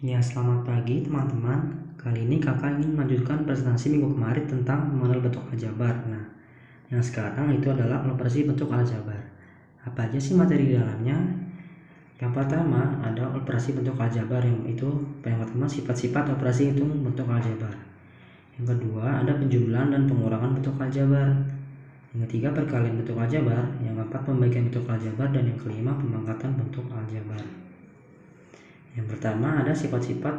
Ya, selamat pagi teman-teman. Kali ini kakak ingin melanjutkan presentasi minggu kemarin tentang mengenal bentuk aljabar. Nah, yang sekarang itu adalah operasi bentuk aljabar. Apa aja sih materi di dalamnya? Yang pertama ada operasi bentuk aljabar, yang pertama sifat-sifat operasi hitung bentuk aljabar. Yang kedua ada penjumlahan dan pengurangan bentuk aljabar. Yang ketiga perkalian bentuk aljabar. Yang keempat pembagian bentuk aljabar, dan yang kelima pemangkatan bentuk aljabar. Yang pertama ada sifat-sifat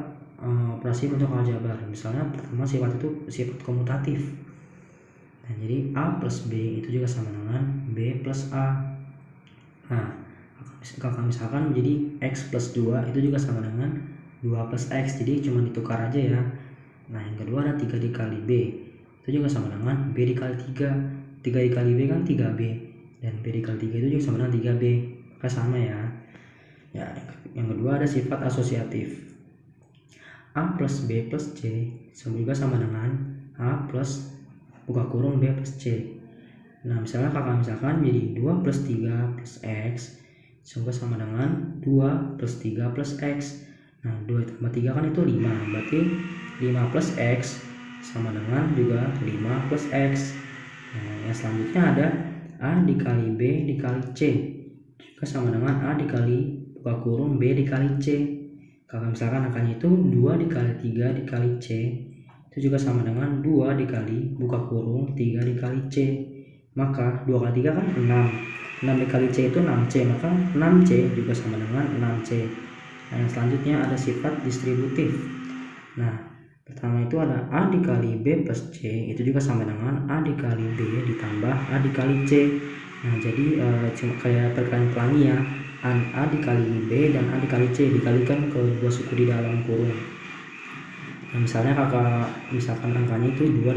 operasi bentuk aljabar. Misalnya pertama sifat itu sifat komutatif. Nah, jadi A plus B itu juga sama dengan B plus A. Nah, kalau misalkan jadi X plus 2 itu juga sama dengan 2 plus X, jadi cuma ditukar aja ya. Nah, yang kedua ada 3 dikali B itu juga sama dengan B dikali 3. 3 dikali B kan 3B, dan B dikali 3 itu juga sama dengan 3B, maka sama ya. Ya, yang kedua ada sifat asosiatif. A plus B plus C juga sama dengan A plus buka kurung B plus C. Nah, misalkan jadi 2 plus 3 plus X juga sama dengan 2 plus 3 plus X. Nah, 2 tambah 3 kan itu 5, berarti 5 plus X sama dengan juga 5 plus X. Nah, yang selanjutnya ada A dikali B dikali C juga sama dengan A dikali buka kurung B dikali C. Kalau misalkan angkanya itu 2 dikali 3 dikali C itu juga sama dengan 2 dikali buka kurung 3 dikali C. Maka 2 kali 3 kan 6. 6 dikali C itu 6C, maka 6C juga sama dengan 6C. Nah, yang selanjutnya ada sifat distributif. Nah, pertama itu ada A dikali B plus C itu juga sama dengan A dikali B ditambah A dikali C. Nah, jadi cuma kayak perkalian pelangi ya. A dikali B dan A dikali C dikalikan ke dua suku di dalam kurung. Nah, misalkan angkanya itu 2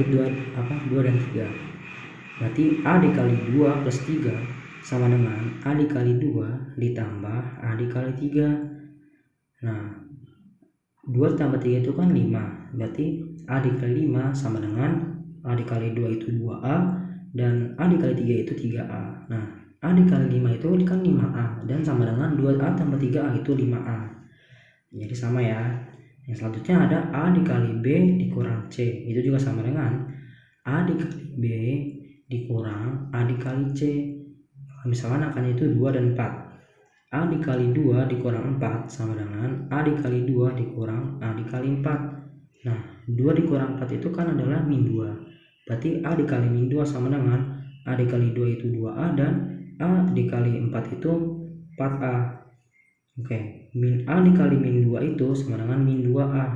dan 3. Berarti A dikali 2 plus 3 sama dengan A dikali 2 ditambah A dikali 3. Nah, 2 tambah 3 itu kan 5. Berarti A dikali 5 sama dengan A dikali 2 itu 2A, dan A dikali 3 itu 3A. Nah, A dikali 5 itu kan 5A, dan sama dengan 2A tambah 3A itu 5A. Jadi sama ya. Yang selanjutnya ada A dikali B dikurang C. Itu juga sama dengan A dikali B dikurang A dikali C. Misalkan angkanya itu 2 dan 4. A dikali 2 dikurang 4 sama dengan A dikali 2 dikurang A dikali 4. Nah, 2 dikurang 4 itu kan adalah min 2. Berarti A dikali min 2 sama dengan A dikali 2 itu 2A, dan A dikali 4 itu 4A. Oke, min A dikali min 2 itu sama dengan min 2A,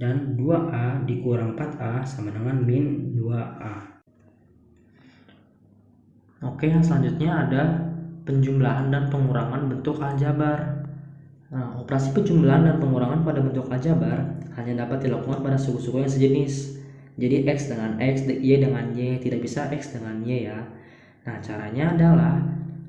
dan 2A dikurang 4A sama dengan min 2A. Oke, yang selanjutnya ada penjumlahan dan pengurangan bentuk aljabar. Nah, operasi penjumlahan dan pengurangan pada bentuk aljabar hanya dapat dilakukan pada suku-suku yang sejenis. Jadi X dengan X, Y dengan Y, tidak bisa X dengan Y ya. Nah, caranya adalah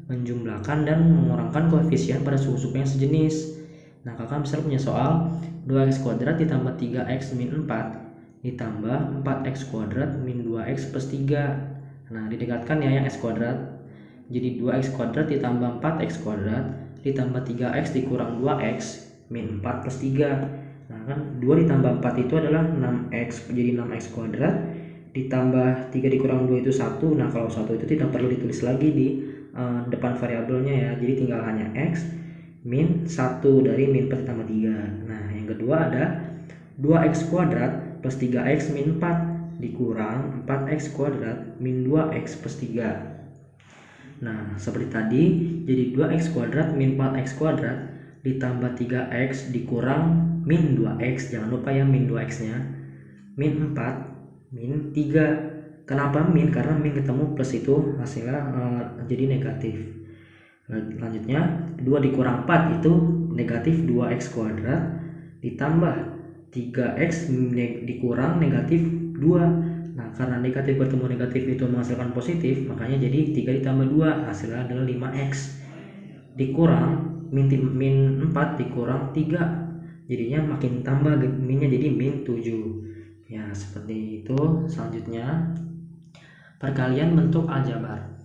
menjumlahkan dan mengurangkan koefisien pada suku-suku yang sejenis. Nah, kakak misalnya punya soal 2x kuadrat ditambah 3x min 4 ditambah 4x kuadrat min 2x plus 3. Nah, didekatkan ya yang x kuadrat. Jadi 2x kuadrat ditambah 4x kuadrat ditambah 3x dikurang 2x min 4 plus 3. Nah, kan 2 ditambah 4 itu adalah 6x, jadi 6x kuadrat ditambah 3 dikurang 2 itu 1. Nah, kalau 1 itu tidak perlu ditulis lagi di depan variabelnya ya, jadi tinggal hanya x min 1 dari min 4 ditambah 3. Nah, yang kedua ada 2x kuadrat plus 3x min 4 dikurang 4x kuadrat min 2x plus 3. Nah, seperti tadi, jadi 2x kuadrat min 4x kuadrat ditambah 3x dikurang min 2x, jangan lupa ya min 2x nya, min 4 min 3. Kenapa min? Karena min ketemu plus itu hasilnya jadi negatif. Lanjutnya 2 dikurang 4 itu negatif 2x kuadrat ditambah 3x dikurang negatif 2. Nah, karena negatif bertemu negatif itu menghasilkan positif, makanya jadi 3 ditambah 2 hasilnya adalah 5x dikurang min 4 dikurang 3, jadinya makin tambah minnya jadi min 7 ya, seperti itu. Selanjutnya perkalian bentuk aljabar.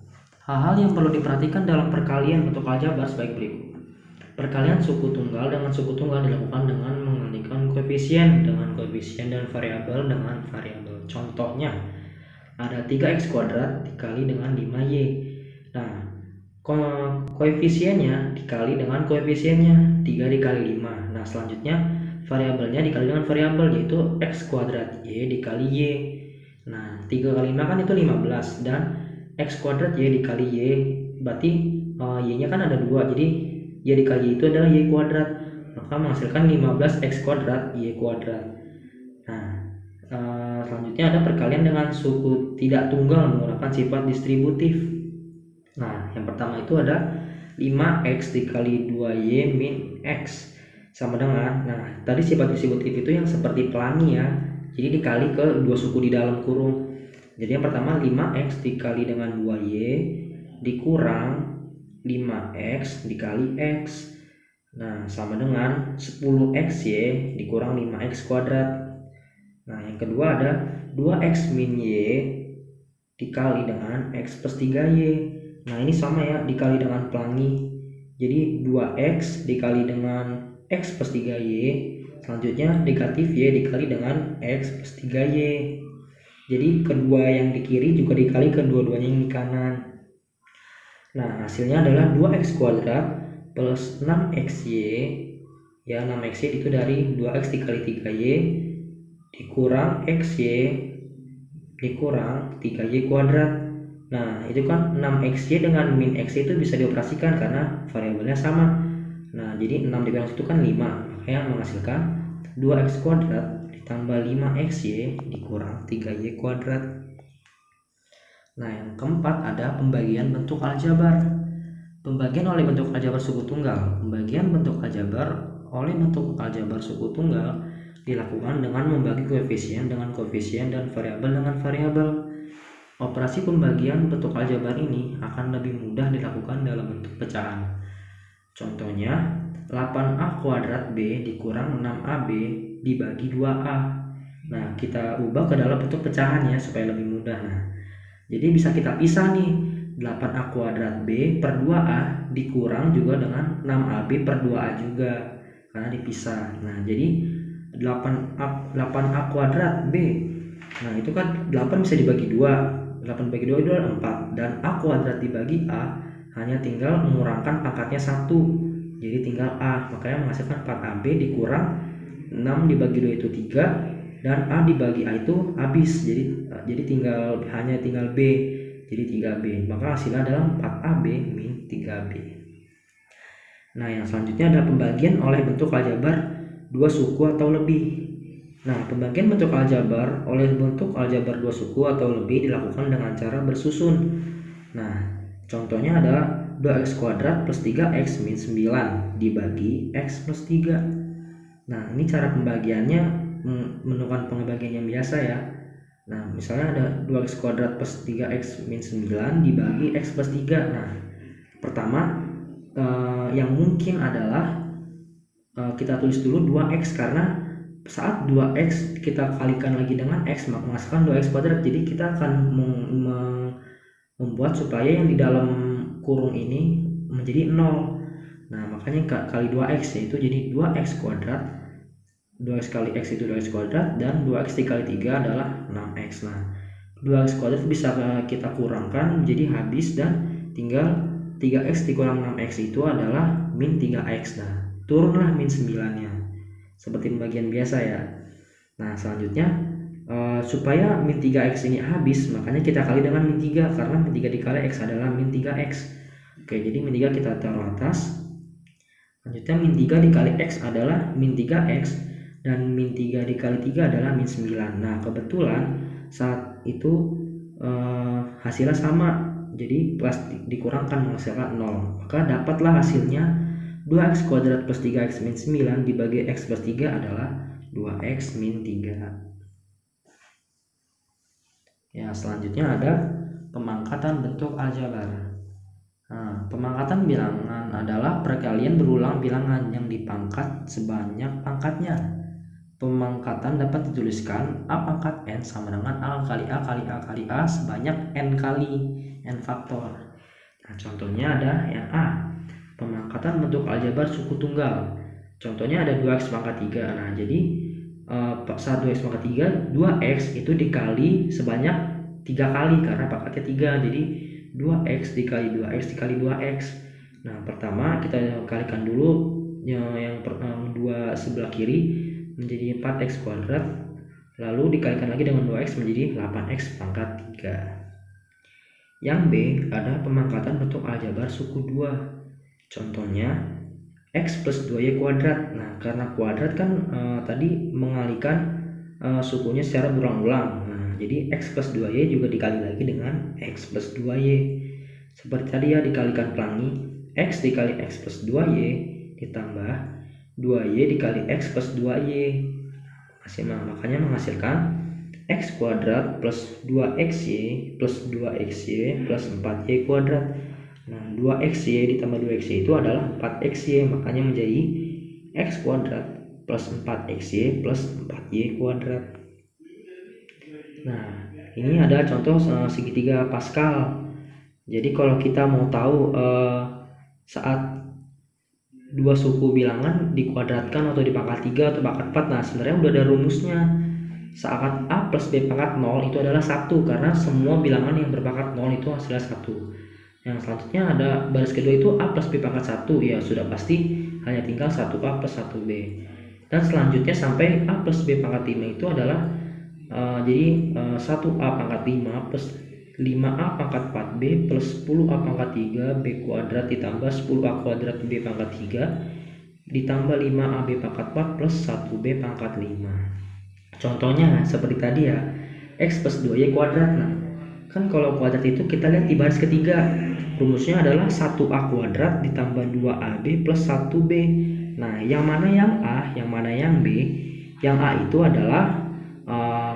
Hal-hal yang perlu diperhatikan dalam perkalian bentuk aljabar sebagai berikut. Perkalian suku tunggal dengan suku tunggal dilakukan dengan membandingkan koefisien dengan koefisien dan variabel dengan variabel. Contohnya, ada 3x kuadrat dikali dengan 5y. Nah, koefisiennya dikali dengan koefisiennya 3 dikali 5. Nah, selanjutnya variabelnya dikali dengan variabel, yaitu x kuadrat y dikali y. Nah, 3 kali 5 kan itu 15, dan x kuadrat y dikali y, berarti y-nya kan ada 2, jadi y dikali y itu adalah y kuadrat, maka menghasilkan 15x kuadrat y kuadrat. Nah, selanjutnya ada perkalian dengan suku tidak tunggal menggunakan sifat distributif. Nah, yang pertama itu ada 5x dikali 2y min x sama dengan, nah tadi sifat distributif itu yang seperti pelangi ya, jadi dikali ke dua suku di dalam kurung. Jadi yang pertama 5x dikali dengan 2y dikurang 5x dikali x, nah sama dengan 10xy dikurang 5x kuadrat. Nah, yang kedua ada 2x min y dikali dengan x plus 3y. Nah, ini sama ya, dikali dengan pelangi. Jadi 2x dikali dengan x plus 3y. Selanjutnya negatif y dikali dengan x plus 3y. Jadi kedua yang di kiri juga dikali kedua-duanya yang di kanan. Nah, hasilnya adalah 2x kuadrat plus 6xy. Ya, 6xy itu dari 2x dikali 3y dikurang xy dikurang 3y kuadrat. Nah, itu kan 6xy dengan min xy itu bisa dioperasikan karena variabelnya sama. Nah, jadi 6 dikali itu kan 5, makanya menghasilkan 2x kuadrat ditambah 5xy dikurang 3y kuadrat. Nah, yang keempat ada pembagian bentuk aljabar. Pembagian oleh bentuk aljabar suku tunggal. Pembagian bentuk aljabar oleh bentuk aljabar suku tunggal dilakukan dengan membagi koefisien dengan koefisien dan variabel dengan variabel. Operasi pembagian bentuk aljabar ini akan lebih mudah dilakukan dalam bentuk pecahan. Contohnya, 8a kuadrat b dikurang 6ab dibagi 2a. Nah, kita ubah ke dalam bentuk pecahan ya supaya lebih mudah. Nah, jadi bisa kita pisah nih, 8a kuadrat b per 2a dikurang juga dengan 6ab per 2a juga karena dipisah. Nah, jadi 8a kuadrat b, nah itu kan 8 bisa dibagi 2, 8 bagi 2 itu adalah 4, dan a kuadrat dibagi a hanya tinggal mengurangkan pangkatnya 1, jadi tinggal a, makanya menghasilkan 4ab dikurang 6 dibagi 2 itu 3, dan a dibagi a itu habis, jadi hanya tinggal b, jadi 3b, maka hasilnya adalah 4ab min 3b. Nah, yang selanjutnya adalah pembagian oleh bentuk aljabar dua suku atau lebih. Nah, pembagian bentuk aljabar oleh bentuk aljabar dua suku atau lebih dilakukan dengan cara bersusun. Nah, contohnya adalah 2x kuadrat plus 3x min 9 dibagi x plus 3. Nah, ini cara pembagiannya menentukan pembagian yang biasa ya. Nah, misalnya ada 2x kuadrat plus 3x min 9 dibagi x plus 3. Nah, pertama yang mungkin adalah kita tulis dulu 2x, karena saat 2x kita kalikan lagi dengan x maka menghasilkan 2x kuadrat, jadi kita akan membuat supaya yang di dalam kurung ini menjadi 0. Nah, makanya kali 2x yaitu jadi 2x kuadrat, 2x kali x itu 2x kuadrat, dan 2x dikali 3 adalah 6x. Nah, 2x kuadrat bisa kita kurangkan menjadi habis, dan tinggal 3x dikurang 6x itu adalah min 3x. Nah, turunlah min 9-nya seperti pembagian biasa ya. Nah, selanjutnya supaya min 3x ini habis, makanya kita kali dengan min 3, karena min 3 dikali x adalah min 3x. Oke, jadi min 3 kita taruh atas. Selanjutnya min 3 dikali x adalah min 3x, dan min 3 dikali 3 adalah min 9. Nah, kebetulan saat itu hasilnya sama, jadi plus dikurangkan menghasilkan 0, maka dapatlah hasilnya 2x kuadrat plus 3x min 9 dibagi x plus 3 adalah 2x min 3. Ya, selanjutnya ada pemangkatan bentuk aljabar. Nah, pemangkatan bilangan adalah perkalian berulang bilangan yang dipangkat sebanyak pangkatnya. Pemangkatan dapat dituliskan a pangkat n sama dengan a kali a kali a kali a sebanyak n kali n faktor. Nah, contohnya ada yang a, pemangkatan bentuk aljabar suku tunggal. Contohnya ada 2x pangkat 3. Nah, jadi saat 2x pangkat 3, 2x itu dikali sebanyak 3 kali karena pangkatnya 3. Jadi 2x dikali 2x dikali 2x. Nah, pertama kita kalikan dulu yang 2 sebelah kiri menjadi 4x kuadrat, lalu dikalikan lagi dengan 2x menjadi 8x pangkat 3. Yang B ada pemangkatan bentuk aljabar suku 2. Contohnya x plus 2y kuadrat. Nah, karena kuadrat kan tadi mengalihkan sukunya secara berulang-ulang. Nah, jadi x plus 2y juga dikali lagi dengan x plus 2y. Seperti tadi ya, dikalikan pelangi, x dikali x plus 2y ditambah 2y dikali x plus 2y. Makanya menghasilkan x kuadrat plus 2xy plus 2xy plus 4y kuadrat. Nah, 2xy ditambah 2xy itu adalah 4xy, makanya menjadi x kuadrat plus 4xy plus 4y kuadrat. Nah, ini ada contoh segitiga Pascal. Jadi kalau kita mau tahu saat dua suku bilangan dikuadratkan atau dipangkat 3 atau pangkat 4, nah sebenarnya udah ada rumusnya. Saat a plus b pangkat 0 itu adalah 1, karena semua bilangan yang berpangkat 0 itu hasilnya 1. Yang selanjutnya ada baris kedua itu a plus b pangkat 1, ya sudah pasti hanya tinggal 1a plus 1b. Dan selanjutnya sampai a plus b pangkat 5 itu adalah 1a pangkat 5 plus 5a pangkat 4b plus 10a pangkat 3b kuadrat ditambah 10a kuadrat b pangkat 3 ditambah 5ab pangkat 4 plus 1b pangkat 5. Contohnya seperti tadi ya, x plus 2y kuadrat. Nah, kan kalau kuadrat itu kita lihat di baris ketiga, rumusnya adalah 1a kuadrat ditambah 2ab plus 1b. Nah, yang mana yang a, yang mana yang b? Yang a itu adalah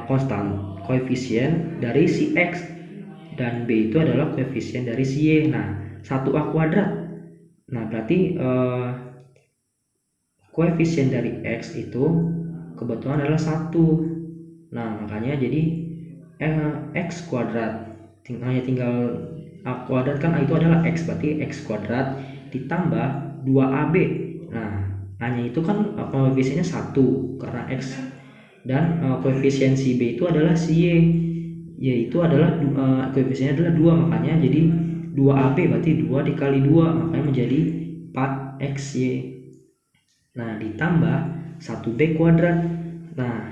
konstan, koefisien dari si x, dan b itu adalah koefisien dari si y. Nah, 1a kuadrat, nah berarti koefisien dari x itu kebetulan adalah 1. Nah, makanya jadi x kuadrat hanya tinggal a kuadrat, kan a itu adalah x, berarti x kuadrat ditambah 2ab. Nah, a-nya itu kan koefisiennya 1 karena x, dan koefisien si b itu adalah si y, yaitu adalah koefisiennya adalah 2, makanya jadi 2ab berarti 2 dikali 2, makanya menjadi 4xy. Nah, ditambah 1b kuadrat. Nah,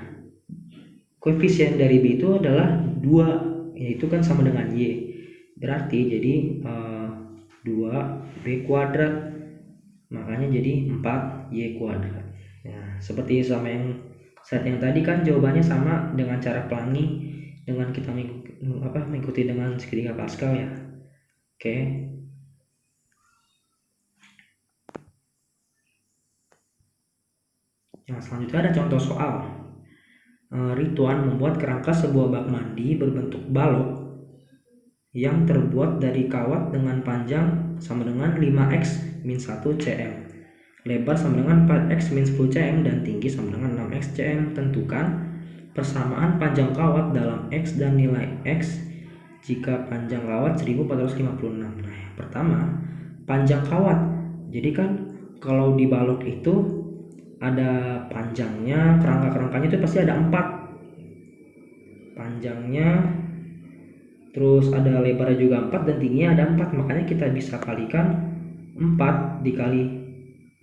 koefisien dari b itu adalah 2, yaitu kan sama dengan y, berarti jadi 2b kuadrat, makanya jadi 4y kuadrat. Nah, seperti sama yang saat yang tadi kan jawabannya sama dengan cara pelangi, dengan kita mengikuti dengan segitiga Pascal ya. Oke. Nah, selanjutnya ada contoh soal. Rituan membuat kerangka sebuah bak mandi berbentuk balok yang terbuat dari kawat dengan panjang sama dengan 5x min 1 cm, lebar sama dengan 4x min 10 cm, dan tinggi sama dengan 6x cm. Tentukan persamaan panjang kawat dalam x dan nilai x jika panjang kawat 1456. Nah, yang pertama, panjang kawat. Jadi kan kalau di balok itu ada panjangnya, kerangkanya itu pasti ada 4 panjangnya, terus ada lebarnya juga 4 dan tingginya ada 4, makanya kita bisa kalikan 4 dikali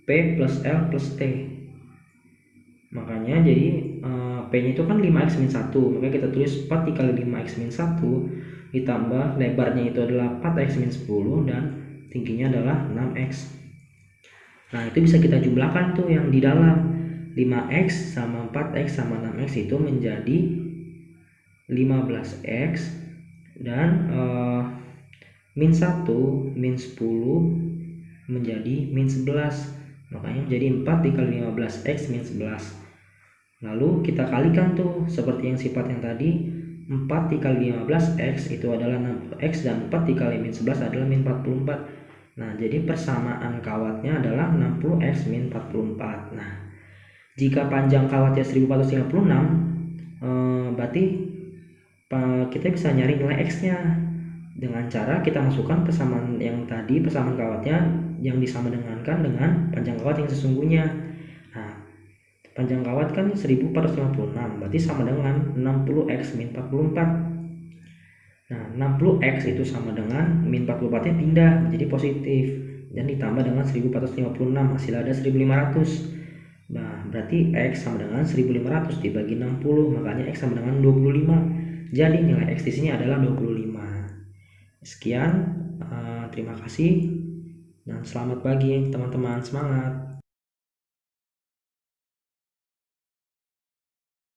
P plus L plus T, makanya jadi P nya itu kan 5x min 1, makanya kita tulis 4 dikali 5x min 1 ditambah lebarnya itu adalah 4x min 10 dan tingginya adalah 6x. Nah, itu bisa kita jumlahkan tuh yang di dalam, 5x sama 4x sama 6x itu menjadi 15x, dan min 1 min 10 menjadi min 11, makanya menjadi 4 dikali 15x min 11. Lalu kita kalikan tuh seperti yang sifat yang tadi, 4 dikali 15x itu adalah 6x dan 4 dikali min 11 adalah min 44. Nah, jadi persamaan kawatnya adalah 60x min 44. Nah, jika panjang kawatnya 1456, berarti kita bisa nyari nilai x-nya dengan cara kita masukkan persamaan yang tadi, persamaan kawatnya yang disamadengankan dengan panjang kawat yang sesungguhnya. Panjang kawat kan 1456, berarti sama dengan 60x min 44. Nah, 60x itu sama dengan min 44 nya pindah menjadi positif dan ditambah dengan 1456, hasil ada 1500. Nah, berarti X sama dengan 1500 dibagi 60, makanya X sama dengan 25. Jadi nilai X di sini adalah 25. Sekian, terima kasih dan selamat pagi teman-teman, semangat.